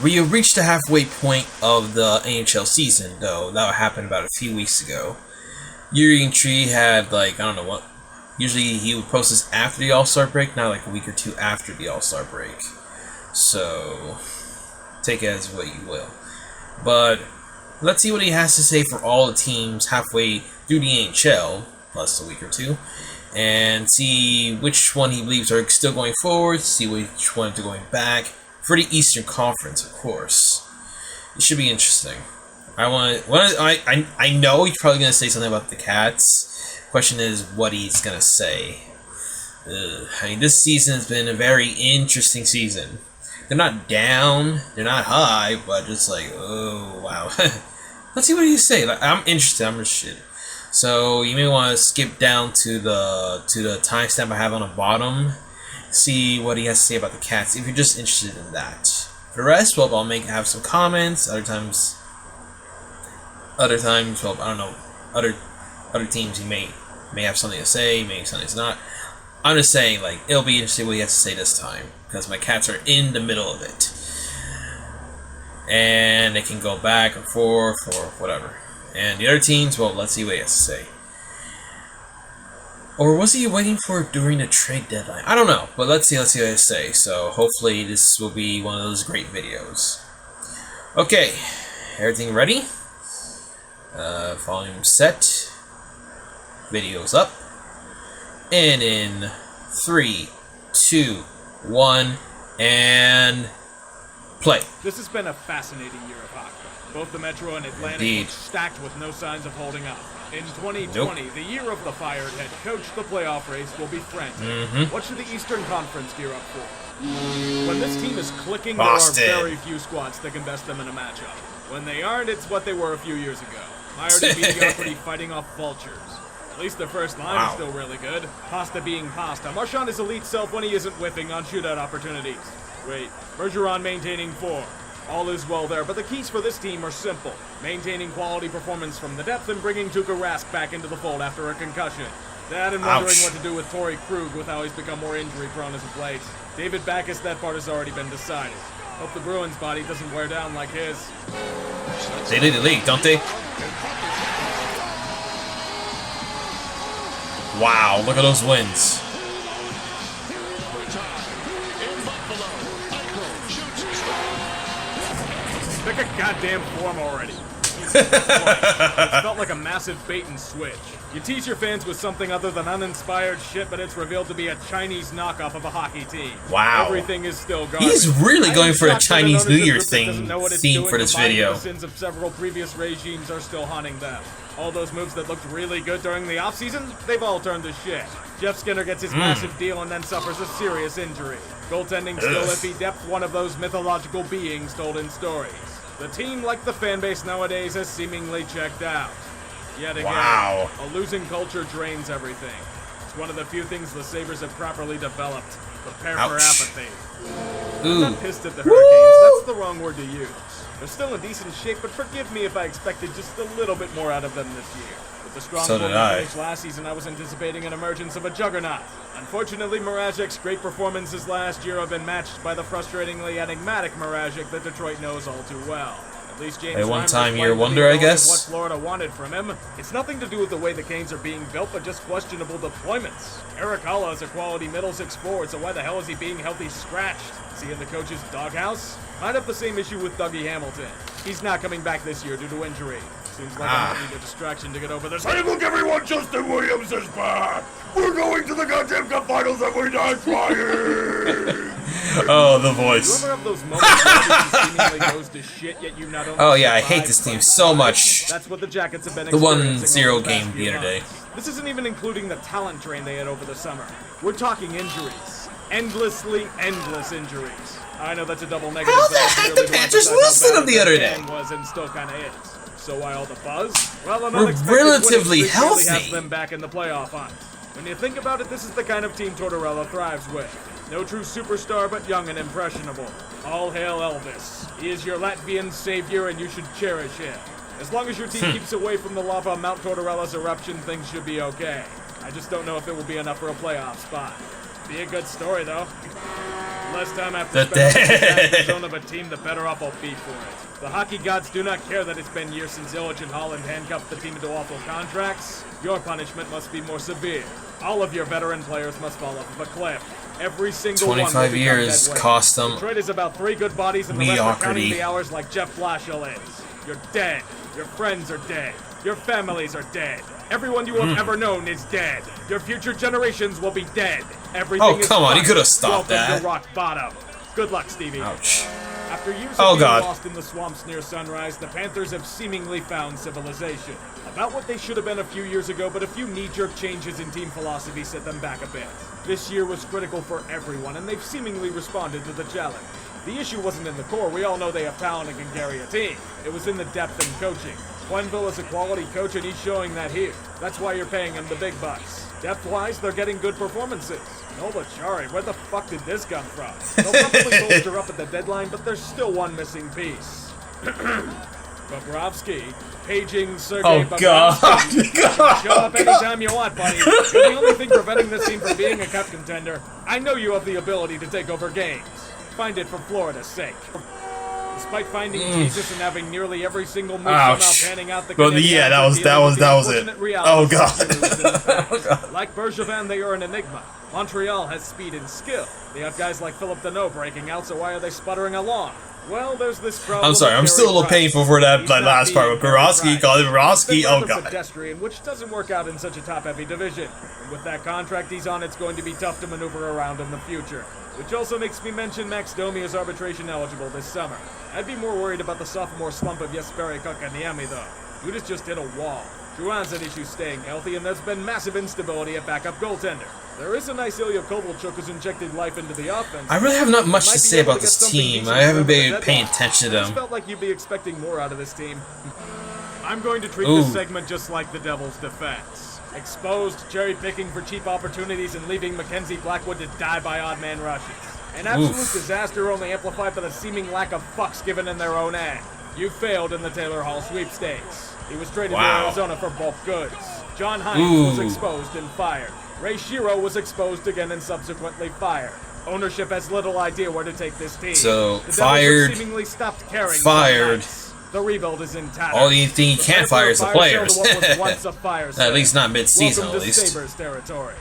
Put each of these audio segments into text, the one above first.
We have reached the halfway point of the NHL season, though. That happened about a few weeks ago. UrinatingTree had, like, I don't know what. Usually he would post this after the AllStar break, not like a week or two after the AllStar break. So, take it as what you will. But, let's see what he has to say for all the teams halfway through the NHL, plus a week or two. And see which one he believes are still going forward, see which ones are going back. For the Eastern Conference, of course. It should be interesting. I know he's probably going to say something about the Cats. Question is what he's going to say. I mean, this season has been a very interesting season. They're not down, they're not high, but just like, oh, wow. Let's see what he say. Like, I'm interested. So, you may want to skip down to the timestamp I have on the bottom. See what he has to say about the Cats if you're just interested in that. For the rest, well, I'll have some comments. Other times, well, I don't know. Other teams he may have something to say, maybe something's not. I'm just saying, like, it'll be interesting what he has to say this time because my Cats are in the middle of it, and they can go back or forth or whatever. And the other teams, well, let's see what he has to say. Or was he waiting for it during the trade deadline? I don't know, but let's see what I say. So hopefully this will be one of those great videos. Okay, everything ready? Volume set. Videos up. And in 3, 2, 1, and play. This has been a fascinating year of hockey. Both the Metro and Atlantic Indeed. look stacked with no signs of holding up. In 2020, Nope. the year of the fired head coach, the playoff race will be frantic. What should the Eastern Conference gear up for? When this team is clicking, Boston. there are very few squads that can best them in a matchup. When they aren't, it's what they were a few years ago. Mired and mediocrity fighting off vultures. At least their first line is still really good. Pasta being pasta. Marchand is elite self when he isn't whiffing on shootout opportunities. Wait, Bergeron maintaining 4. All is well there, but the keys for this team are simple. Maintaining quality performance from the depth and bringing Tuukka Rask back into the fold after a concussion. That and wondering what to do with Torrey Krug with how he's become more injury prone as of late. David Backes, that part has already been decided. Hope the Bruins' body doesn't wear down like his. They lead the league, don't they? Wow, look at those wins. Pick a goddamn form already. It felt like a massive bait and switch. You tease your fans with something other than uninspired shit, but it's revealed to be a Chinese knockoff of a hockey team. Wow. Everything is still garbage. He's really going for a Chinese New Year theme for this video. The sins of several previous regimes are still haunting them. All those moves that looked really good during the offseason, they've all turned to shit. Jeff Skinner gets his massive deal and then suffers a serious injury. Goaltending still iffy, depth one of those mythological beings told in stories. The team, like the fan base nowadays, has seemingly checked out. Yet again, a losing culture drains everything. It's one of the few things the Sabres have properly developed. Prepare for apathy. I'm not pissed at the Hurricanes, that's the wrong word to use. They're still in decent shape, but forgive me if I expected just a little bit more out of them this year. With the strong finish last season, I was anticipating an emergence of a juggernaut. Unfortunately, Mrazek's great performances last year have been matched by the frustratingly enigmatic Mrazek that Detroit knows all too well. At least James A one-time-year wonder, I guess. What Florida wanted from him. It's nothing to do with the way the Canes are being built, but just questionable deployments. Eric Halla is a quality middle 6 forward, so why the hell is he being healthy scratched? Is he in the coach's doghouse? I'd have the same issue with Dougie Hamilton. He's not coming back this year due to injury. Seems like I might need a distraction to get over this. Hey, look everyone, Justin Williams is back! We're going to the goddamn cup finals and we're not trying! Oh, the voice. You ever have those moments where everything seemingly goes to shit, yet you not only Oh yeah, I hate this team so much. That's what the Jackets have been The experiencing 1-0 over the past game few the other day. months. This isn't even including the talent drain they had over the summer. We're talking injuries. Endlessly endless injuries. I know that's a double negative. How the heck the Panthers listed them the other day? Was and still kind of is. So why all the buzz? Well, an We're unexpected relatively winning streak really healthy. has them back in the playoff hunt. When you think about it, this is the kind of team Tortorella thrives with. No true superstar, but young and impressionable. All hail Elvis. He is your Latvian savior, and you should cherish him. As long as your team keeps away from the lava of Mount Tortorella's eruption, things should be okay. I just don't know if it will be enough for a playoff spot. Be a good story, though. less time I have to spend in the zone of a team, the better off I'll be for it. The hockey gods do not care that it's been years since Illich and Holland handcuffed the team into awful contracts. Your punishment must be more severe. All of your veteran players must fall off of a cliff. Every single 25 years cost them. Detroit is about 3 good bodies and the rest are counting the hours like Jeff Blashill is. You're dead. Your friends are dead. Your families are dead. Everyone you have ever known is dead. Your future generations will be dead. Everything is come on, fine. you could have stopped Welcome that. to rock bottom. Good luck, Stevie. Ouch. After years Oh, of being God. lost in the swamps near Sunrise, the Panthers have seemingly found civilization. About what they should have been a few years ago, but a few knee-jerk changes in team philosophy set them back a bit. This year was critical for everyone, and they've seemingly responded to the challenge. The issue wasn't in the core. We all know they have talent and can carry a team. It was in the depth and coaching. Quenneville is a quality coach, and he's showing that here. That's why you're paying him the big bucks. Depth-wise, they're getting good performances. Novachari, where the fuck did this come from? They'll probably bolster up at the deadline, but there's still one missing piece. Bobrovsky, paging Sergei Bobrovsky. Show up anytime you want, buddy. You're the only thing preventing this team from being a cup contender. I know you have the ability to take over games. Find it for Florida's sake. Despite finding Jesus and having nearly every single move somehow panning out, the yeah, that was it. Oh god. Like Bergevin, they are an enigma. Montreal has speed and skill. They have guys like Philip Deneau breaking out, so why are they sputtering along? Well, there's this problem. I'm sorry, I'm still a little painful for that last part with Borowski. Call it Borowski. Oh god. Pedestrian, which doesn't work out in such a top-heavy division. And with that contract he's on, it's going to be tough to maneuver around in the future. Which also makes me mention Max Domi is arbitration eligible this summer. I'd be more worried about the sophomore slump of Jesperi Kotkaniemi, though. Dude has just hit a wall. Drouin's had issues staying healthy, and there's been massive instability at backup goaltender. There is a nice Ilya Kovalchuk who's injected life into the offense. I really have not much to say about this team. I haven't been paying attention to I them. felt like you'd be expecting more out of this team. I'm going to treat this segment just like the Devils' defense. Exposed, cherry-picking for cheap opportunities, and leaving Mackenzie Blackwood to die by odd-man rushes. An absolute disaster only amplified by the seeming lack of fucks given in their own end. You failed in the Taylor Hall sweepstakes. He was traded to Arizona for bulk goods. John Hines was exposed and fired. Ray Shiro was exposed again and subsequently fired. Ownership has little idea where to take this team. So, the fired, Devils seemingly stopped caring. fired. The rebuild is in tatters. Only thing you can't fire is the players. At At least not mid-season, Welcome at least. to Sabres territory.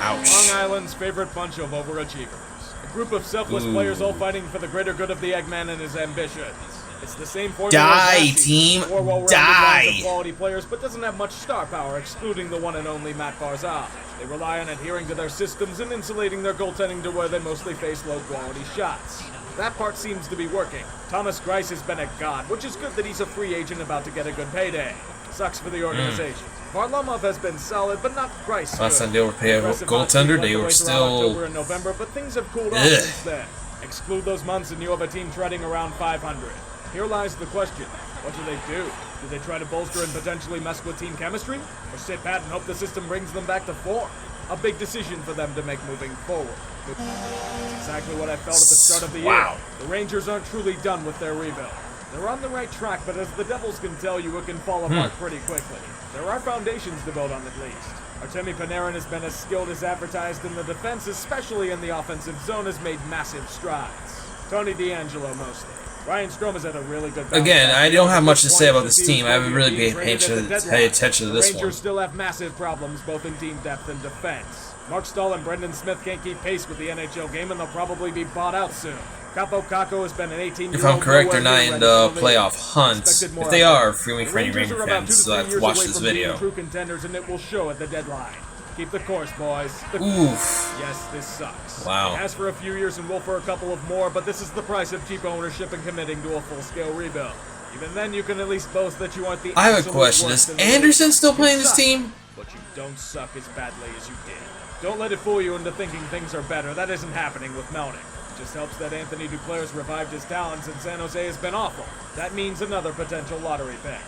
Ouch. Long Island's favorite bunch of overachievers. A group of selfless players all fighting for the greater good of the Eggman and his ambitions. It's the same formula as last season. Team. Four well-rounded Die. lines of quality players, but doesn't have much star power, excluding the one and only Matt Barzal. They rely on adhering to their systems and insulating their goaltending to where they mostly face low-quality shots. That part seems to be working. Thomas Greiss has been a god, which is good that he's a free agent about to get a good payday. Sucks for the organization. Varlamov has been solid, but not Greiss. Last time they were paying a goaltender, they were still... October and November, but things have cooled off since then. Exclude those months and you have a team treading around 500. Here lies the question. What do they do? Do they try to bolster and potentially mess with team chemistry? Or sit pat and hope the system brings them back to form? A big decision for them to make moving forward. That's exactly what I felt at the start of the year. The Rangers aren't truly done with their rebuild. They're on the right track, but as the Devils can tell you, it can fall apart pretty quickly. There are foundations to build on at least. Artemi Panarin has been as skilled as advertised, and the defense, especially in the offensive zone, has made massive strides. Tony DeAngelo mostly. Ryan Strome has had a really good bounce. Again, I don't have much to say about this team. I haven't really paid attention to this one. Rangers still have massive problems both in team depth and defense. Mark Stahl and Brendan Smith can't keep pace with the NHL game, and they'll probably be bought out soon. Capo Caco has been an 18-year-old. If I'm correct, they're not in the playoff hunt. If they are, free me for any Ranger fans, so I have to watch this video. True contenders, and it will show at the deadline. Keep the course, boys. Oof. Yes, this sucks. Wow. It has for a few years and will for a couple of more, but this is the price of cheap ownership and committing to a full-scale rebuild. Even then, you can at least boast that you aren't the I have a question. Is Anderson still playing this team? But you don't suck as badly as you did. Don't let it fool you into thinking things are better. That isn't happening with Melnick. It just helps that Anthony Duclair's revived his talents and San Jose has been awful. That means another potential lottery pick.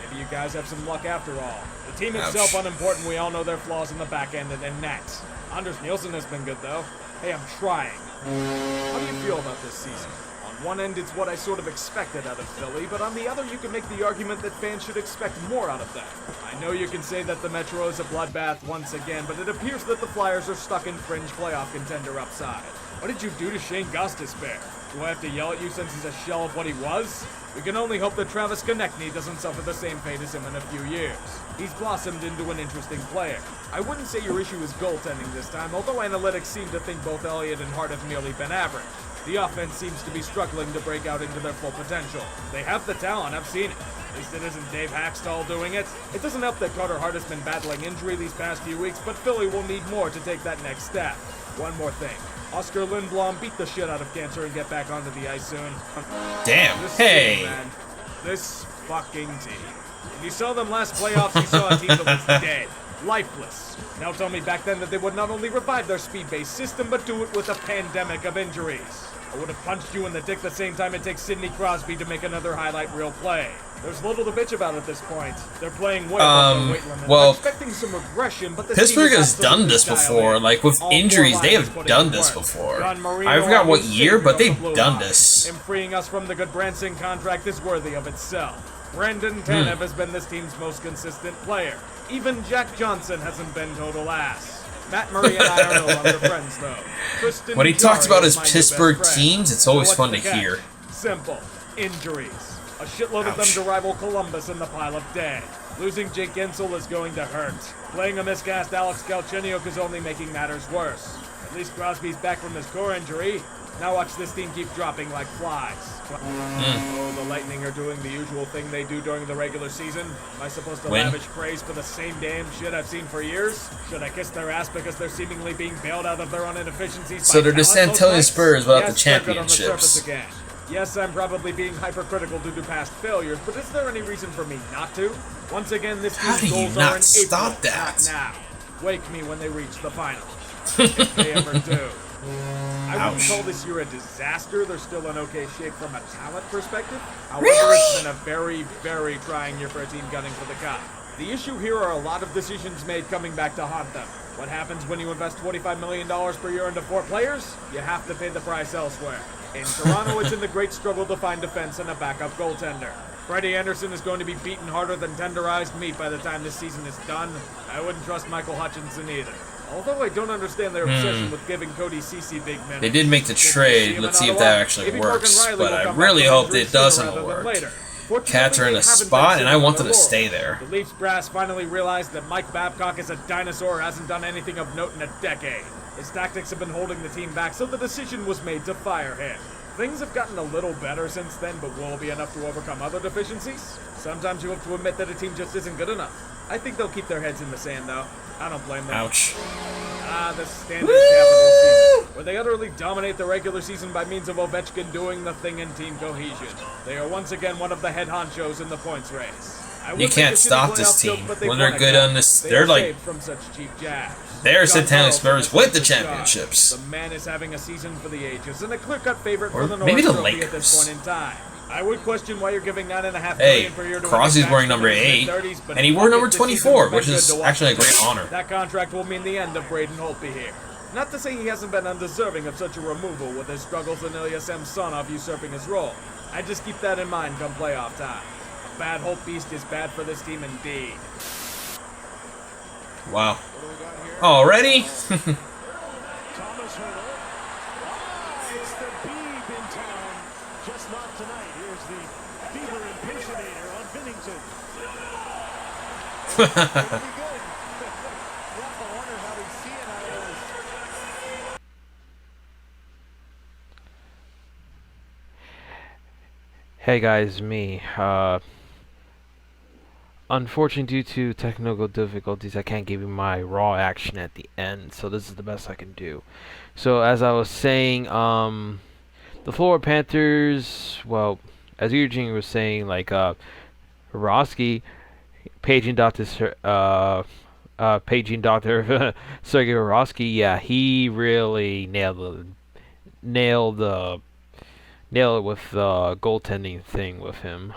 Maybe you guys have some luck after all. The team itself unimportant. We all know their flaws in the back end and nets. Anders Nielsen has been good, though. Hey, I'm trying. How do you feel about this season? On one end, it's what I sort of expected out of Philly, but on the other, you can make the argument that fans should expect more out of them. I know you can say that the Metro is a bloodbath once again, but it appears that the Flyers are stuck in fringe playoff contender upside. What did you do to Shane Gostisbehere? Do I have to yell at you since he's a shell of what he was? We can only hope that Travis Konechny doesn't suffer the same fate as him in a few years. He's blossomed into an interesting player. I wouldn't say your issue is goaltending this time, although analytics seem to think both Elliott and Hart have merely been average. The offense seems to be struggling to break out into their full potential. They have the talent, I've seen it. At least it isn't Dave Haxtell doing it. It doesn't help that Carter Hart has been battling injury these past few weeks, but Philly will need more to take that next step. One more thing. Oscar Lindblom beat the shit out of cancer and get back onto the ice soon. Damn. This Hey. team, man. This fucking team. If you saw them last playoffs, you saw a team that was dead. Lifeless. Now tell me back then that they would not only revive their speed-based system, but do it with a pandemic of injuries. I would have punched you in the dick the same time it takes Sidney Crosby to make another highlight reel play. There's little to bitch about at this point. They're playing way above the weight limit. Well, I'm expecting some regression, but this Pittsburgh team has done this before. Like, with All injuries, four they lines have put done in this work. before. John Marino, I forgot what our year, but savior of they've the Blue done Line. this. Him freeing us from the good Branson contract is worthy of itself. Brandon Tanev has been this team's most consistent player. Even Jack Johnson hasn't been total ass. Matt Murray and I are no longer friends, though. Tristan When he talks Jarry about is his my new Pittsburgh best friend. teams, it's So always what's fun the to catch? hear. Simple. Injuries. A shitload of Ouch. them to rival Columbus in the pile of dead. Losing Jake Gensel is going to hurt. Playing a miscast Alex Galchenyuk is only making matters worse. At least Crosby's back from his core injury. Now watch this team keep dropping like flies. Oh, the Lightning are doing the usual thing they do during the regular season. Am I supposed to Win. lavish praise for the same damn shit I've seen for years? Should I kiss their ass because they're seemingly being bailed out of their own inefficiencies? So by they're the talent San most Antonio nights? Spurs without the Yes, they're good on the championships. surface again. Yes, I'm probably being hypercritical due to past failures, but is there any reason for me not to? Once again, this How team's do you goals not are in stop April, that? not now. Wake me when they reach the finals. If they ever do. I wouldn't Ouch. call this year a disaster. They're still in okay shape from a talent perspective. However, Really? it's been a very, very trying year for a team gunning for the cup. The issue here are a lot of decisions made coming back to haunt them. What happens when you invest $25 million per year into 4 players? You have to pay the price elsewhere. In Toronto, it's in the great struggle to find defense and a backup goaltender. Freddie Anderson is going to be beaten harder than tenderized meat by the time this season is done. I wouldn't trust Michael Hutchinson either. Although I don't understand their obsession with giving Cody Ceci big minutes. They did make the Good to see trade. him Let's in see if Ottawa. that actually Maybe Morgan works. Riley But will I come back really from hope injury it sooner doesn't rather than work. later. Fortunately, Cats are in they a haven't spot, been and I sitting want on them their to stay laurels. there. The Leafs brass finally realized that Mike Babcock is a dinosaur who hasn't done anything of note in a decade. His tactics have been holding the team back, so the decision was made to fire him. Things have gotten a little better since then, but will it be enough to overcome other deficiencies? Sometimes you have to admit that a team just isn't good enough. I think they'll keep their heads in the sand, though. I don't blame them. Ouch. The standard capital season, where they utterly dominate the regular season by means of Ovechkin doing the thing in team cohesion. They are once again one of the head honchos in the points race. I would You make can't a shitty stop this playoff joke, team. but they've When they're won a good cup. on this- They they're are like- saved from such cheap jabs. They're John San Antonio Carlson Spurs has with done the his job. championships. The man is having a season for the ages and a clear-cut favorite Or for the maybe Norris the Trophy at this Lakers. point in time. I would question why you're giving $9.5 Hey, million per year to Crosby's a wearing number 8, and he wore number 24, which is actually a great honor. That contract will mean the end of Braden Holtby here. Not to say he hasn't been undeserving of such a removal with his struggles in Ilya Samsonov usurping his role. I just keep that in mind come playoff time. A bad Holt Beast is bad for this team indeed. Wow. Already? Thomas Hurdle. It's the Beeb in town. Just not tonight. Here's the Fever Impersonator on Bennington. Pretty good. You have to wonder how he's seeing out of this. Hey guys, me. Unfortunately, due to technical difficulties, I can't give you my raw action at the end, so this is the best I can do. So, as I was saying, the Florida Panthers, well, as Eugene was saying, like, Rosky, paging Dr. Sergei Rosky, yeah, he really nailed it with the goaltending thing with him.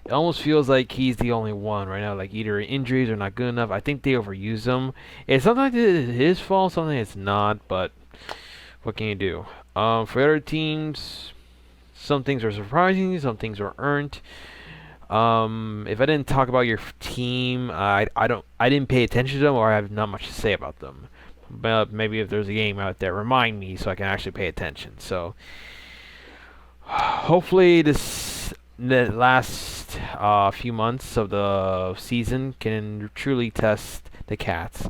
It almost feels like he's the only one right now. Like, either injuries are not good enough. I think they overuse him. It's sometimes it's his fault, sometimes it's not. But what can you do? For other teams, some things are surprising, some things are earned. If I didn't talk about your team, I didn't pay attention to them, or I have not much to say about them. But maybe if there's a game out there, remind me so I can actually pay attention. So hopefully the last few months of the season can truly test the Cats.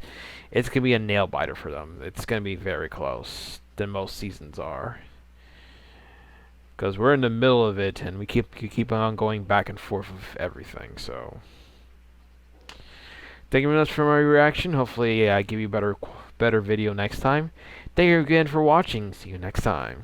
It's going to be a nail biter for them. It's going to be very close than most seasons are. Because we're in the middle of it, and we keep on going back and forth with everything. So thank you very much for my reaction. Hopefully I give you better video next time. Thank you again for watching. See you next time.